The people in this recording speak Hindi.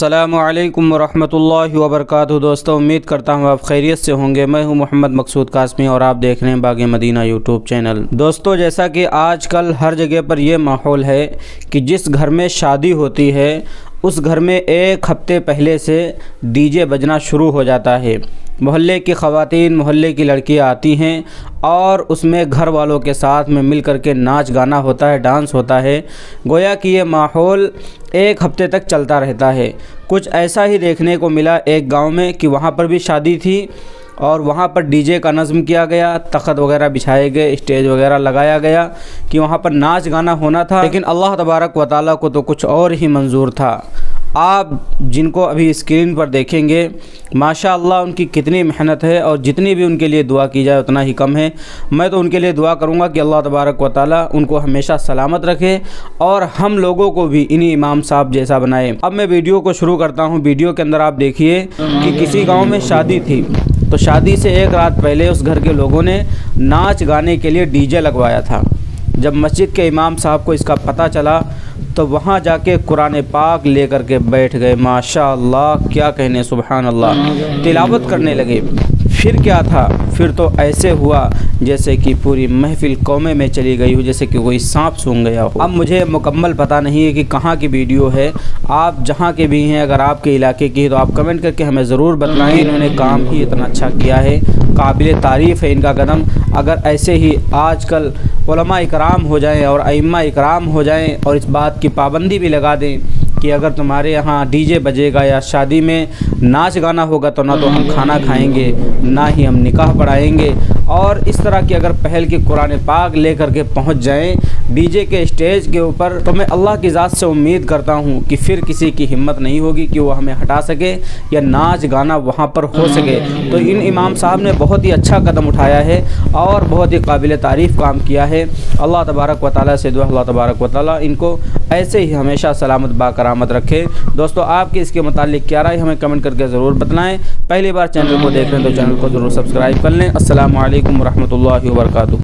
अस्सलामु अलैकुम वरहमतुल्लाहि वबरकातुहू। दोस्तों, उम्मीद करता हूँ आप खैरियत से होंगे। मैं हूँ मोहम्मद मकसूद कासमी और आप देख रहे हैं बाग़ मदीना यूट्यूब चैनल। दोस्तों, जैसा कि आजकल हर जगह पर यह माहौल है कि जिस घर में शादी होती है उस घर में एक हफ्ते पहले से डीजे बजना शुरू हो जाता है। मोहल्ले की ख़वातीन, मोहल्ले की लड़कियां आती हैं और उसमें घर वालों के साथ में मिल कर के नाच गाना होता है, डांस होता है। गोया कि ये माहौल एक हफ्ते तक चलता रहता है। कुछ ऐसा ही देखने को मिला एक गांव में कि वहाँ पर भी शादी थी और वहाँ पर डीजे का नज़्म किया गया, तख़्त वगैरह बिछाए गए, स्टेज वगैरह लगाया गया कि वहाँ पर नाच गाना होना था। लेकिन अल्लाह तबारक व तआला को तो कुछ और ही मंजूर था। आप जिनको अभी स्क्रीन पर देखेंगे, माशाअल्लाह उनकी कितनी मेहनत है और जितनी भी उनके लिए दुआ की जाए उतना ही कम है। मैं तो उनके लिए दुआ करूंगा कि अल्लाह तबारक व तआला उनको हमेशा सलामत रखे और हम लोगों को भी इन्हीं इमाम साहब जैसा बनाए। अब मैं वीडियो को शुरू करता हूं। वीडियो के अंदर आप देखिए कि किसी गाँव में शादी थी, तो शादी से एक रात पहले उस घर के लोगों ने नाच गाने के लिए डीजे लगवाया था। जब मस्जिद के इमाम साहब को इसका पता चला तो वहाँ जाके कुरान पाक लेकर के बैठ गए। माशाअल्लाह, क्या कहने, सुभान अल्लाह, तिलावत करने लगे। फिर क्या था, फिर तो ऐसे हुआ जैसे कि पूरी महफिल कौमे में चली गई हो, जैसे कि कोई सांप सूंघ गया हो। अब मुझे मुकम्मल पता नहीं है कि कहाँ की वीडियो है। आप जहाँ के भी हैं, अगर आपके इलाके की है तो आप कमेंट करके हमें ज़रूर बताएं। इन्होंने काम ही इतना अच्छा किया है, काबिल तारीफ़ है इनका कदम। अगर ऐसे ही आजकल उलमा इकराम हो जाएं और अइम्मा इकराम हो जाएं और इस बात की पाबंदी भी लगा दें कि अगर तुम्हारे यहाँ डीजे बजेगा या शादी में नाच गाना होगा तो ना तो हम खाना खाएंगे, ना ही हम निकाह पढ़ाएंगे, और इस तरह की अगर पहल की कुरान पाक लेकर के पहुँच जाएं डीजे के स्टेज के ऊपर, तो मैं अल्लाह की ज़ात से उम्मीद करता हूँ कि फिर किसी की हिम्मत नहीं होगी कि वो हमें हटा सके या नाच गाना वहाँ पर हो सके। तो इन इमाम साहब ने बहुत ही अच्छा कदम उठाया है और बहुत ही काबिल तारीफ़ काम किया है। अल्लाह तबारक व तआला से दुआ, अल्लाह तबारक व तआला इनको ऐसे ही हमेशा सलामत बाकरामत रखे। दोस्तों, आपके इसके मुतालिक क्या राय हमें कमेंट करके ज़रूर बताएं। पहली बार चैनल को देख रहे हैं तो चैनल को ज़रूर सब्सक्राइब कर लें। अस्सलामु अलैकुम वरहमतुल्लाहि वबरकातुहू।